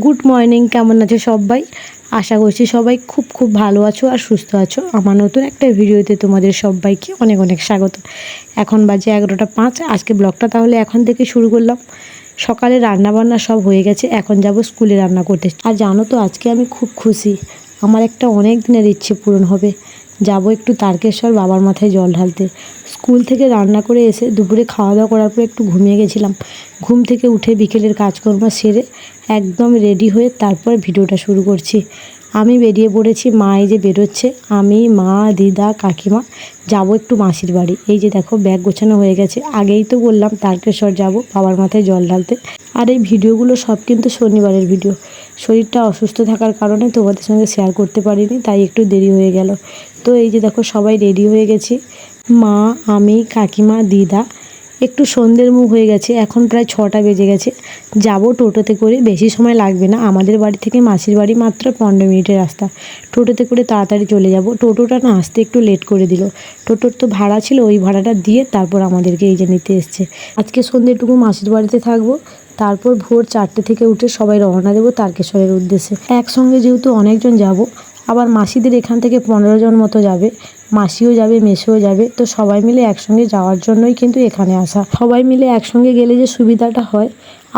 Good morning, কেমন আছো সবাই? আশা করছি সবাই খুব খুব ভালো আছো আর সুস্থ আছো। আমার নতুন একটা ভিডিওতে তোমাদের সবাইকে অনেক অনেক স্বাগত। এখন বাজে 11টা 5। আজকে ব্লগটা তাহলে এখন থেকে শুরু করলাম। সকালে রান্নাবান্না সব হয়ে গেছে, এখন যাব স্কুলে রান্না করতে। আর জানো তো আজকে আমি খুব খুশি, আমার একটা অনেক দিনের ইচ্ছে পূরণ হবে। যাব একটু তারকেশ্বর বাবার মাথায় জল ঢালতে। স্কুল থেকে রান্না করে এসে দুপুরে খাওয়া দাওয়া করার পর একটু ঘুমিয়ে গেছিলাম। ঘুম থেকে উঠে বিকেলের কাজকর্ম সেরে একদম রেডি হয়ে তারপর ভিডিওটা শুরু করছি। আমি বেরিয়ে পড়েছি, মা এই যে বেরোচ্ছে, আমি মা দিদা কাকিমা যাব একটু মাসির বাড়ি। এই যে দেখো ব্যাগ গোছানো হয়ে গেছে। আগেই তো বললাম তারকেশ্বর যাব বাবার মাথায় জল ঢালতে। আর এই ভিডিওগুলো সব কিন্তু শনিবারের ভিডিও। শরীরটা অসুস্থ থাকার কারণে তোমাদের সঙ্গে শেয়ার করতে পারিনি, তাই একটু দেরি হয়ে গেল। তো এই যে দেখো সবাই রেডি হয়ে গেছি, মা আমি কাকিমা দিদা। একটু সন্ধ্যের মুখ হয়ে গেছে, এখন প্রায় 6টা বেজে গেছে। যাব টোটোতে করে, বেশি সময় লাগবে না। আমাদের বাড়ি থেকে মাসির বাড়ি মাত্র 15 মিনিটের রাস্তা। টোটোতে করে তাড়াতাড়ি চলে যাব। টোটোটা না আসতে একটু লেট করে দিল। টোটোর তো ভাড়া ছিল, ওই ভাড়াটা দিয়ে তারপর আমাদেরকে এই যে নিতে এসছে। আজকে সন্ধ্যেটুকু মাসির বাড়িতে থাকবো, তারপর ভোর 4টে থেকে উঠে সবাই রওনা দেবো তারকেশ্বরের উদ্দেশ্যে। একসঙ্গে যেহেতু অনেকজন যাব, আবার মাসিদের এখান থেকে 15 জন মতো যাবে, মাসিও যাবে মেসোও যাবে, তো সবাই মিলে একসঙ্গে যাওয়ার জন্যই কিন্তু এখানে আসা। সবাই মিলে একসঙ্গে গেলে যে সুবিধাটা হয়,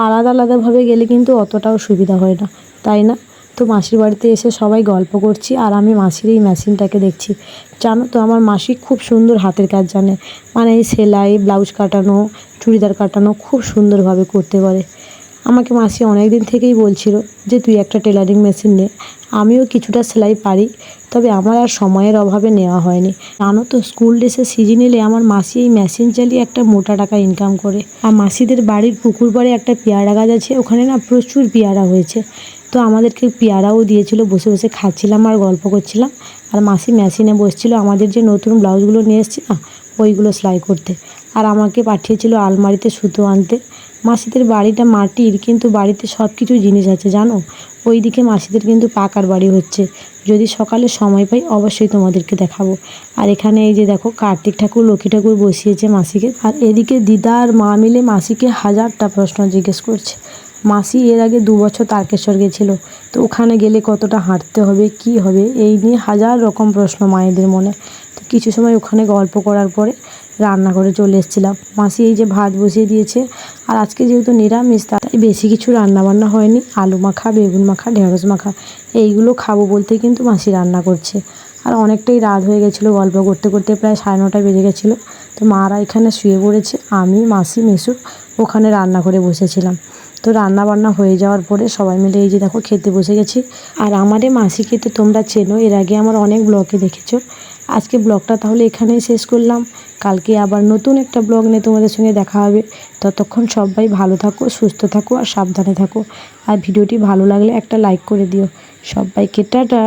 আলাদা আলাদাভাবে গেলে কিন্তু অতটাও সুবিধা হয় না, তাই না? তো মাসির বাড়িতে এসে সবাই গল্প করছি, আর আমি মাসির এই মেশিনটাকে দেখছি। জানো তো আমার মাসি খুব সুন্দর হাতের কাজ জানে, মানে এই সেলাই, ব্লাউজ কাটানো, চুড়িদার কাটানো খুব সুন্দরভাবে করতে পারে। আমাকে মাসি অনেক দিন থেকেই বলছিল যে তুই একটা টেলারিং মেশিন নে। আমিও কিছুটা সেলাই পারি, তবে আমার আর সময়ের অভাবে নেওয়া হয়নি। জানো তো স্কুল ড্রেসের সিজন এলে আমার মাসি এই মেশিন চালিয়ে একটা মোটা টাকা ইনকাম করে। আর মাসিদের বাড়ির পুকুর পাড়ে একটা পেয়ারা গাছ আছে, ওখানে না প্রচুর পেয়ারা হয়েছে। তো আমাদেরকে পেয়ারাও দিয়েছিল, বসে বসে খাচ্ছিলাম আর গল্প করছিলাম। আর মাসি মেশিনে বসছিল আমাদের যে নতুন ব্লাউজগুলো নিয়ে এসেছি না, ওইগুলো সেলাই করতে। আর আমাকে পাঠিয়েছিল আলমারিতে সুতো আনতে। মাসিদের বাড়িটা মাটির, কিন্তু বাড়িতে সব কিছু জিনিস আছে জানো। ওইদিকে মাসিদের কিন্তু পাকার বাড়ি হচ্ছে। যদি সকালে সময় পাই অবশ্যই তোমাদেরকে দেখাবো। আর এখানে এই যে দেখো কার্তিক ঠাকুর লক্ষ্মী ঠাকুর বসিয়েছে মাসিকে। আর এদিকে দিদা আর মা মিলে মাসিকে হাজারটা প্রশ্ন জিজ্ঞেস করছে। মাসি এর আগে 2 বছর তারকেশ্বর গেছিল, তো ওখানে গেলে কতটা হাঁটতে হবে, কি হবে, এই নিয়ে হাজার রকম প্রশ্ন মায়েদের মনে। তো কিছু সময় ওখানে গল্প করার পরে রান্নাঘরে চলে এসেছিলাম। মাসি এই যে ভাত বসিয়ে দিয়েছে। আর আজকে যেহেতু নিরামিষ, তাই বেশি কিছু রান্নাবান্না হয়নি। আলু মাখা, বেগুন মাখা, ঢেঁড়স মাখা এইগুলো খাবো বলতে কিন্তু মাসি রান্না করছে। আর অনেকটাই রাত হয়ে গেছিলো, গল্প করতে করতে প্রায় 9:30 বেজে গেছিলো। তো মারা এখানে শুয়ে পড়েছে, আমি মাসি মেসু ওখানে রান্না করে বসেছিলাম। তো রান্না বান্না হয়ে যাওয়ার পরে সবাই মিলে এই যে দেখো খেতে বসে গেছি। আর আমাদের মাসিকে তো তোমরা চেনো, এর আগে আমার অনেক ব্লগে দেখেছো। আজকে ব্লগটা তাহলে এখানেই শেষ করলাম। কালকে আবার নতুন একটা ব্লগ নিয়ে তোমাদের সঙ্গে দেখা হবে। ততক্ষণ সবাই ভালো থাকো, সুস্থ থাকো আর সাবধানে থাকো। আর ভিডিওটি ভালো লাগলে একটা লাইক করে দিও। সবাইকে টাটা।